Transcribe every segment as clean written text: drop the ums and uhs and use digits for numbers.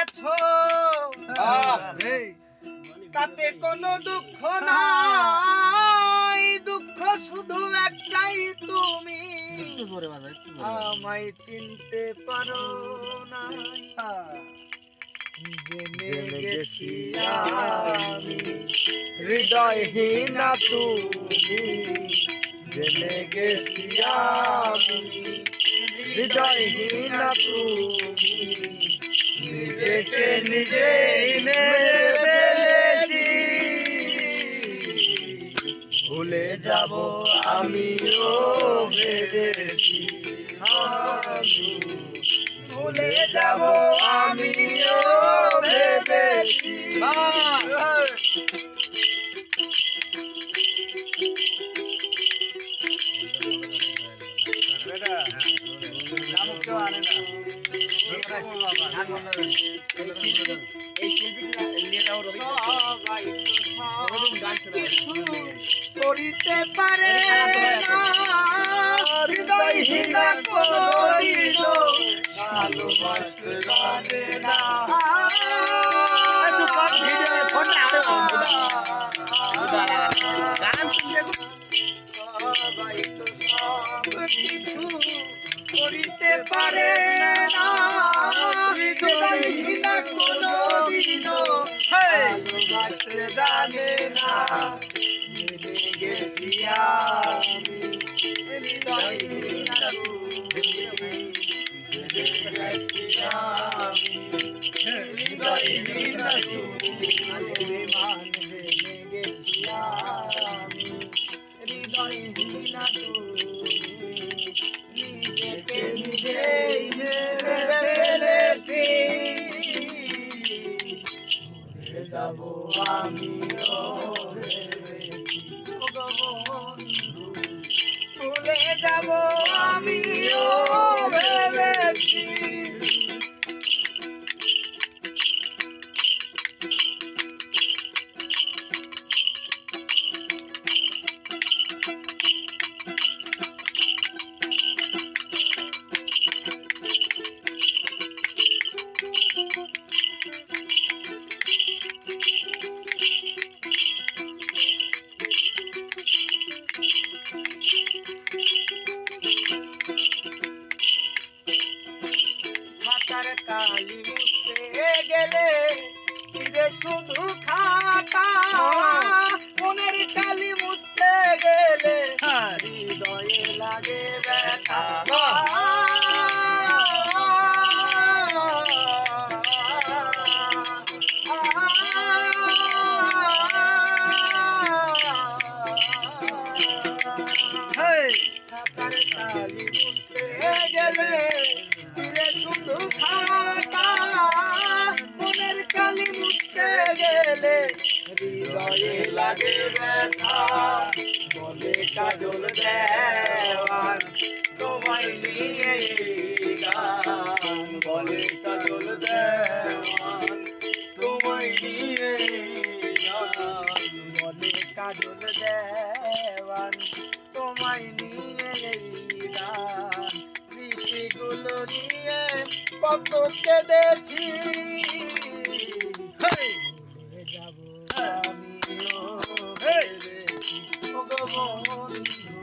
গেছো তাতে কোনো দুঃখ নাই, দুঃখ শুধু একটাই, তুমি আমায় চিনতে পারো না। জেনে গেছি আমি হৃদয়হীনা তুমি, জেনে গেছি আমি হৃদয়হীনা তুমি, নিজেকে নিজেই মেরে ফেলেছি। ভুলে যাব আমিও ভেবেছি, ভুলে যাব আমিও ভেবেছি। করিতে পারে হৃদয়হীনা কোনদিনও ভালোবাসতে জানে না। সবাই তো সব কিছু করিতে পারে না, হৃদয়হীনা কোনদিনও ভালোবাসতে জানে না। জেনে গেছি আমি হৃদয়হীনা তুমি, জেনে গেছি আমি হৃদয়হীনা তুমি, জেনে গেছি আমি হৃদয়হীনা তুমি, নিজেকে নিজেই মেরে ফেলেছি। ভুলে যাব আমিও ভেবেছি, ভুলে যাব আমিও ভেবেছি। খাতার কালি মুছতে গেলে চিরে শুধু খাতা, মনের কালি মুছতে গেলে হৃদয়ে লাগে ব্যথা। খাতার কালি মুছতে গেলে চিরে শুধু খাতা, মনের কালি মুছতে গেলে হৃদয়ে লাগে ব্যথা। বলে কাজল দেওয়ান তোমায় নিয়ে গান, বলে কাজল দেওয়ান তোমায় নিয়ে গান, বলে কাজল দেওয়ান তোমায় নিয়ে গান। স্মৃতিগুলো নিয়ে কত কেঁদেছি, ভুলে যাব আমিও ভেবেছি। ওগো বন্ধু,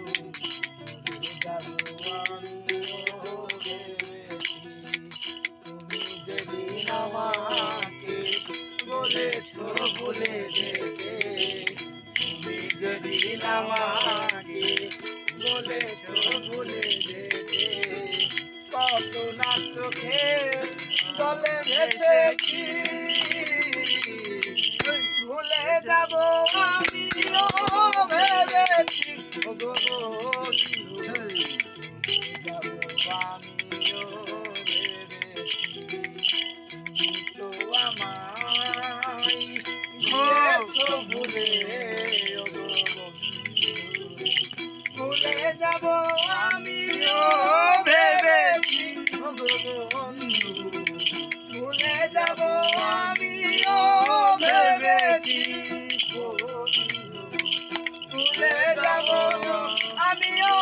ভুলে যাব আমিও ভেবেছি। তুমি যেদিন আমাকে বলেছো ভুলে যেতে, তুমি যেদিন আমাকে বলেছো ভুলে যেতে, কত না চোখে জলে ভেসেছি। ভুলে যাব আমিও ভেবেছি, ওগো বন্ধু, ভুলে যাব আমিও ভেবেছি। তুমি তো আমায় দিয়েছো ভুলে, ওগো বন্ধু, ভুলে যাব আমিও ভেবেছি। ওগো বন্ধু, ভুলে যাব আমিও ভেবেছি। বন্ধু, ভুলে যাব আমিও